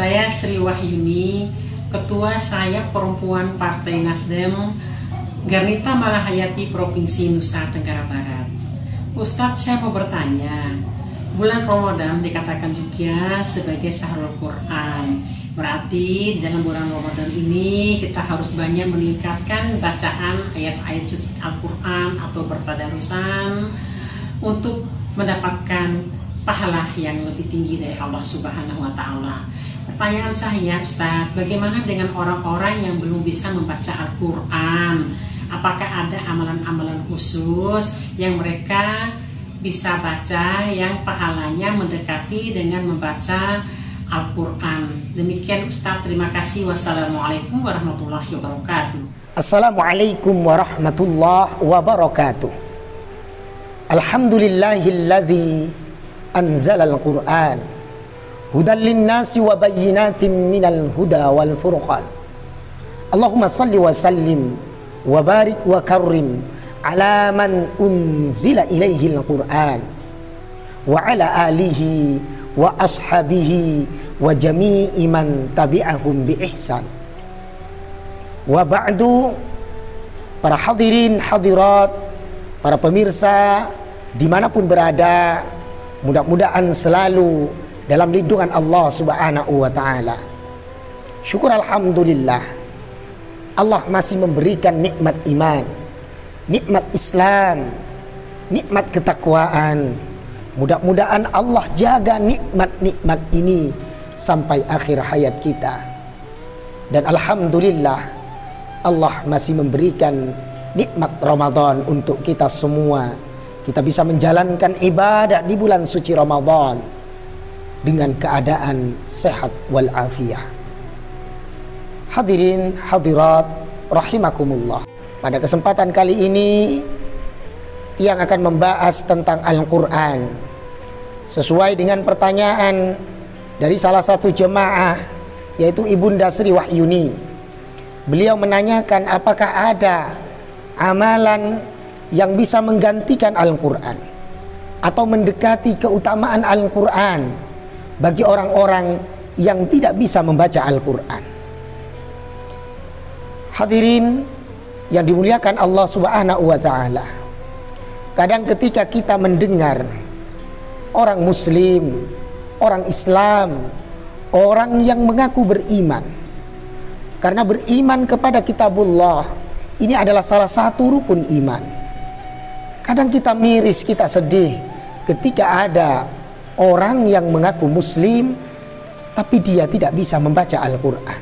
Saya Sri Wahyuni, Ketua Sayap Perempuan Partai Nasdem, Garnita Malahayati Provinsi Nusa Tenggara Barat. Ustadz, saya mau bertanya, bulan Ramadan dikatakan juga sebagai Syahrul Quran. Berarti dalam bulan Ramadan ini kita harus banyak meningkatkan bacaan ayat-ayat suci Al-Quran atau bertadarusan untuk mendapatkan pahala yang lebih tinggi dari Allah Subhanahu wa Ta'ala. Pertanyaan saya, Ustaz, bagaimana dengan orang-orang yang belum bisa membaca Al-Quran? Apakah ada amalan-amalan khusus yang mereka bisa baca yang pahalanya mendekati dengan membaca Al-Quran? Demikian Ustaz, terima kasih. Wassalamualaikum warahmatullahi wabarakatuh. Assalamualaikum warahmatullahi wabarakatuh. Alhamdulillahilladzi anzalal Qur'an hudan linnasi wa bayyinatin minal huda wal furqan. Allahumma salli wa sallim wa barik wa karrim ala man unzila ilaihi al-Qur'an wa ala alihi wa ashabihi wa jami'i man tabi'ahum bi ihsan. Wa ba'du, para hadirin hadirat, para pemirsa dimanapun berada, mudah-mudahan selalu dalam lindungan Allah Subhanahu wa Ta'ala. Syukur alhamdulillah, Allah masih memberikan nikmat iman, nikmat Islam, nikmat ketakwaan. Mudah-mudahan Allah jaga nikmat-nikmat ini sampai akhir hayat kita. Dan alhamdulillah, Allah masih memberikan nikmat Ramadan untuk kita semua. Kita bisa menjalankan ibadah di bulan suci Ramadan dengan keadaan sehat walafiat. Hadirin hadirat rahimakumullah. Pada kesempatan kali ini yang akan membahas tentang Al-Quran sesuai dengan pertanyaan dari salah satu jemaah, yaitu Ibunda Sri Wahyuni. Beliau menanyakan apakah ada amalan yang bisa menggantikan Al-Quran atau mendekati keutamaan Al-Quran bagi orang-orang yang tidak bisa membaca Al-Quran. Hadirin yang dimuliakan Allah Subhanahu wa Ta'ala, kadang ketika kita mendengar orang Muslim, orang Islam, orang yang mengaku beriman, karena beriman kepada kitabullah ini adalah salah satu rukun iman, kadang kita miris, kita sedih ketika ada orang yang mengaku Muslim tapi dia tidak bisa membaca Al-Quran.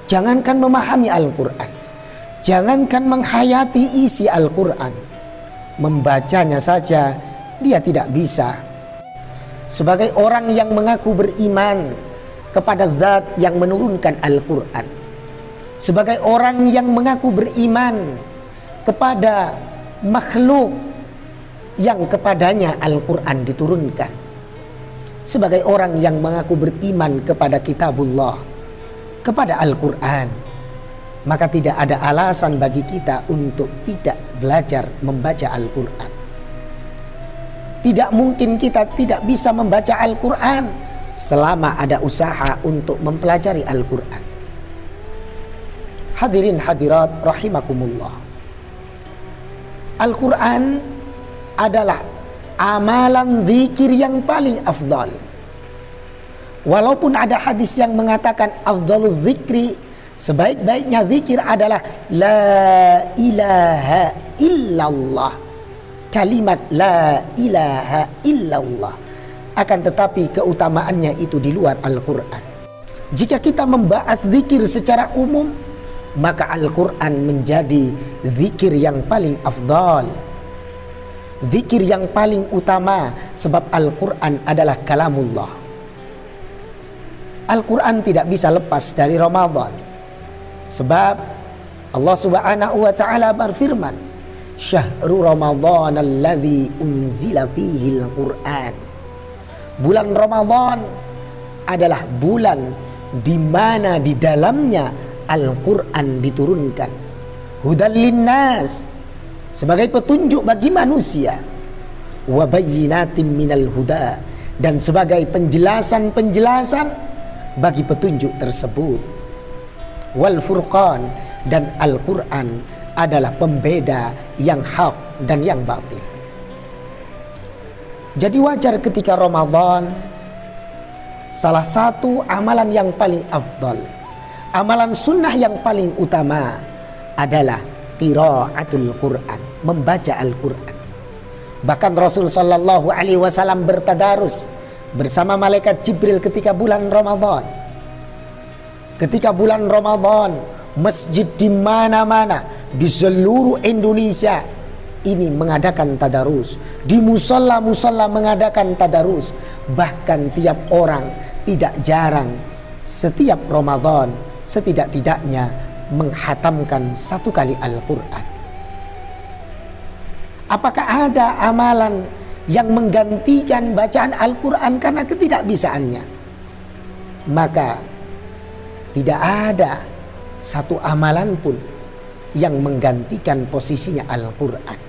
Jangankan memahami Al-Quran, jangankan menghayati isi Al-Quran, membacanya saja dia tidak bisa. Sebagai orang yang mengaku beriman kepada Zat yang menurunkan Al-Quran, sebagai orang yang mengaku beriman kepada makhluk yang kepadanya Al-Quran diturunkan, sebagai orang yang mengaku beriman kepada kitabullah, kepada Al-Quran, maka tidak ada alasan bagi kita untuk tidak belajar membaca Al-Quran. Tidak mungkin kita tidak bisa membaca Al-Quran selama ada usaha untuk mempelajari Al-Quran. Hadirin hadirat rahimakumullah, Al-Quran adalah amalan zikir yang paling afdal. Walaupun ada hadis yang mengatakan afdaluz zikri, sebaik-baiknya zikir adalah la ilaha illallah, kalimat la ilaha illallah. Akan tetapi keutamaannya itu di luar Al-Quran. Jika kita membahas zikir secara umum, maka Al-Quran menjadi zikir yang paling afdal, zikir yang paling utama, sebab Al-Quran adalah kalamullah. Al-Quran tidak bisa lepas dari Ramadan, sebab Allah Subhanahu wa Ta'ala berfirman, Syahrul Ramadan alladzi unzila fihi al-Quran. Bulan Ramadan adalah bulan di mana di dalamnya Al-Quran diturunkan. Hudan linnas, sebagai petunjuk bagi manusia, wa bayyinatin minal huda, dan sebagai penjelasan-penjelasan bagi petunjuk tersebut. Wal furqan, dan Al-Quran adalah pembeda yang hak dan yang batil. Jadi wajar ketika Ramadan, salah satu amalan yang paling afdal, amalan sunnah yang paling utama adalah qiraatul Quran, membaca Al-Quran. Bahkan Rasul sallallahu alaihi wasallam bertadarus bersama malaikat Jibril ketika bulan Ramadan. Ketika bulan Ramadan, masjid di mana-mana di seluruh Indonesia ini mengadakan tadarus, di musola-musola mengadakan tadarus. Bahkan tiap orang tidak jarang setiap Ramadan setidak-tidaknya menghatamkan 1 kali Al-Quran. Apakah ada amalan yang menggantikan bacaan Al-Quran karena ketidakbisaannya? Maka tidak ada satu amalan pun yang menggantikan posisinya Al-Quran.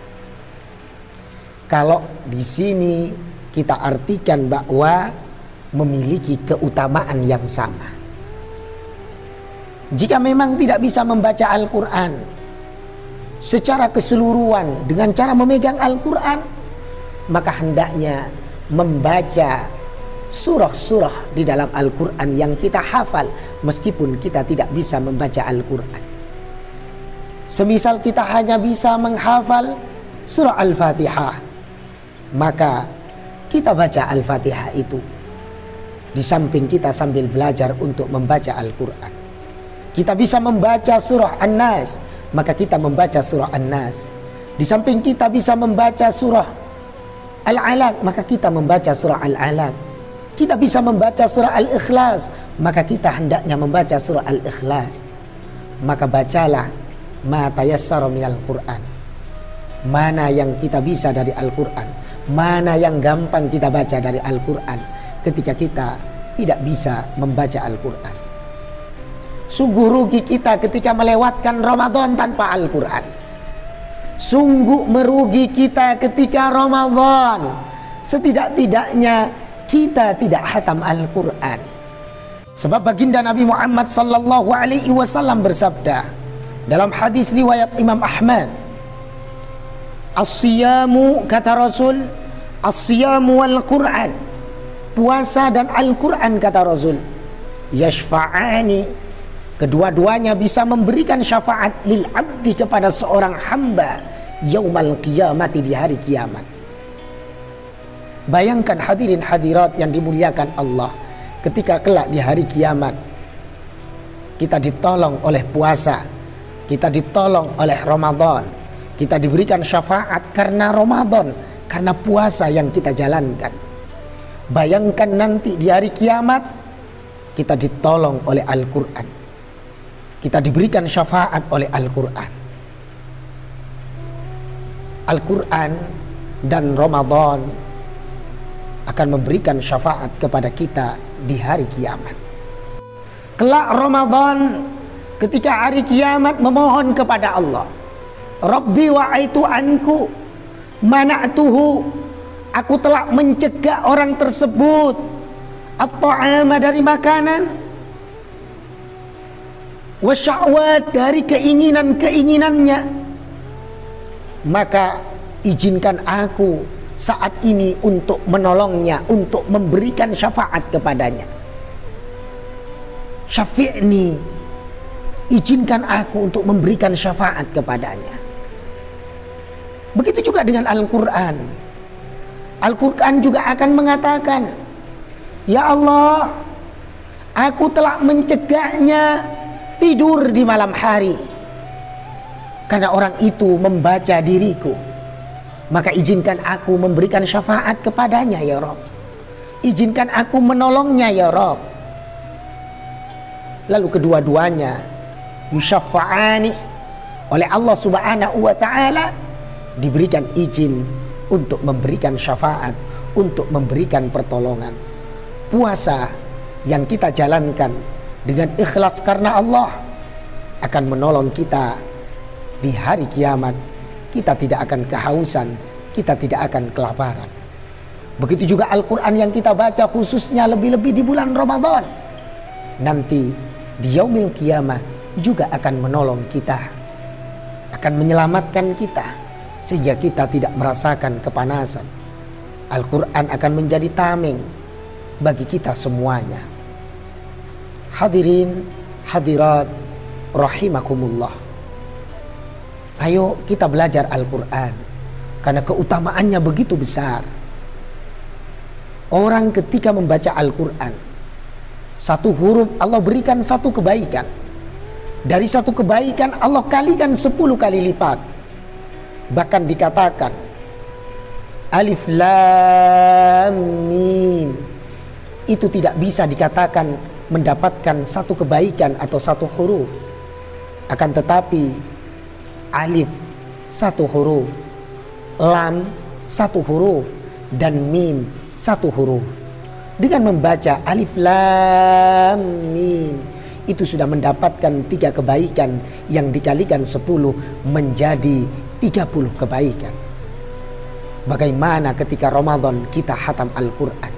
Kalau di sini kita artikan bahwa memiliki keutamaan yang sama. Jika memang tidak bisa membaca Al-Quran secara keseluruhan dengan cara memegang Al-Quran, maka hendaknya membaca surah-surah di dalam Al-Quran yang kita hafal meskipun kita tidak bisa membaca Al-Quran. Semisal kita hanya bisa menghafal surah Al-Fatihah, maka kita baca Al-Fatihah itu di samping kita sambil belajar untuk membaca Al-Quran. Kita bisa membaca surah An-Nas, maka kita membaca surah An-Nas. Di samping kita bisa membaca surah Al-Alaq, maka kita membaca surah Al-Alaq. Kita bisa membaca surah Al-Ikhlas, maka kita hendaknya membaca surah Al-Ikhlas. Maka bacalah ma tayassara minal Quran. Mana yang kita bisa dari Al-Quran, mana yang gampang kita baca dari Al-Quran ketika kita tidak bisa membaca Al-Quran. Sungguh rugi kita ketika melewatkan Ramadan tanpa Al-Quran. Sungguh merugi kita ketika Ramadan setidak-tidaknya kita tidak hatam Al-Quran. Sebab baginda Nabi Muhammad sallallahu alaihi wasallam bersabda dalam hadis riwayat Imam Ahmad, as-siyamu, kata Rasul, as-siyamu wal Quran, puasa dan Al-Quran, kata Rasul, yashfa'ani, kedua-duanya bisa memberikan syafaat lil abdi, kepada seorang hamba, yaumal qiyamati, di hari kiamat. Bayangkan hadirin hadirat yang dimuliakan Allah, ketika kelak di hari kiamat kita ditolong oleh puasa, kita ditolong oleh Ramadan, kita diberikan syafaat karena Ramadan, karena puasa yang kita jalankan. Bayangkan nanti di hari kiamat kita ditolong oleh Al-Quran, kita diberikan syafaat oleh Al-Quran. Al-Quran dan Ramadan akan memberikan syafaat kepada kita di hari kiamat. Kelak Ramadan, ketika hari kiamat memohon kepada Allah, Rabbi wa'aitu anku mana'tuhu, aku telah mencegah orang tersebut at-ta'ama, dari makanan, wasya'wat, dari keinginan-keinginannya, maka izinkan aku saat ini untuk menolongnya, untuk memberikan syafaat kepadanya. Syafi'ni, izinkan aku untuk memberikan syafaat kepadanya. Begitu juga dengan Al-Quran. Al-Quran juga akan mengatakan, ya Allah, aku telah mencegahnya tidur di malam hari karena orang itu membaca diriku, maka izinkan aku memberikan syafaat kepadanya ya Rabb, izinkan aku menolongnya ya Rabb. Lalu kedua-duanya yusyafa'ani, oleh Allah subhanahu wa ta'ala diberikan izin untuk memberikan syafaat, untuk memberikan pertolongan. Puasa yang kita jalankan dengan ikhlas karena Allah akan menolong kita di hari kiamat. Kita tidak akan kehausan, kita tidak akan kelaparan. Begitu juga Al-Quran yang kita baca, khususnya lebih-lebih di bulan Ramadan. nanti di yaumil qiyamah juga akan menolong kita, akan menyelamatkan kita sehingga kita tidak merasakan kepanasan. Al-Quran akan menjadi tameng bagi kita semuanya. Hadirin hadirat rahimakumullah, ayo kita belajar Al-Quran karena keutamaannya begitu besar. Orang ketika membaca Al-Quran, satu huruf Allah berikan satu kebaikan. Dari satu kebaikan Allah kalikan 10 kali lipat. Bahkan dikatakan Alif Lam Mim itu tidak bisa dikatakan mendapatkan satu kebaikan atau satu huruf. Akan tetapi Alif satu huruf, Lam satu huruf, dan Mim satu huruf. Dengan membaca Alif Lam Mim itu sudah mendapatkan 3 kebaikan yang dikalikan 10 menjadi 30 kebaikan. Bagaimana ketika Ramadan kita khatam Al-Quran?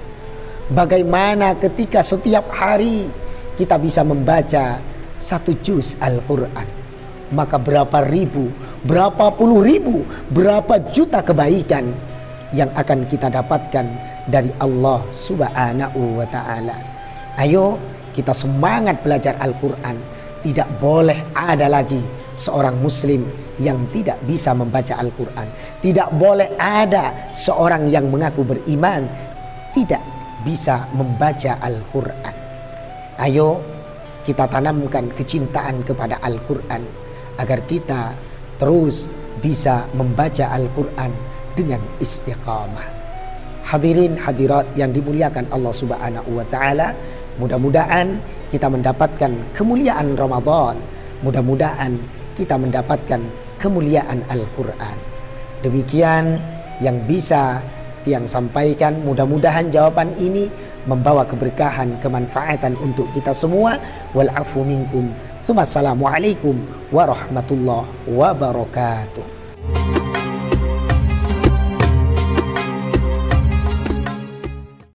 Bagaimana ketika setiap hari kita bisa membaca 1 juz Al-Quran? Maka berapa ribu, berapa puluh ribu, berapa juta kebaikan yang akan kita dapatkan dari Allah Subhanahu wa ta'ala. Ayo kita semangat belajar Al-Quran. Tidak boleh ada lagi seorang muslim yang tidak bisa membaca Al-Quran. Tidak boleh ada seorang yang mengaku beriman tidak bisa membaca Al-Quran. Ayo kita tanamkan kecintaan kepada Al-Quran agar kita terus bisa membaca Al-Quran dengan istiqamah. Hadirin hadirat yang dimuliakan Allah Subhanahu wa ta'ala, mudah-mudahan kita mendapatkan kemuliaan Ramadan. Mudah-mudahan kita mendapatkan kemuliaan Al-Quran. Demikian yang bisa yang sampaikan. Mudah-mudahan jawaban ini membawa keberkahan, kemanfaatan untuk kita semua. Wal afu minkum. Assalamualaikum warahmatullahi wabarakatuh.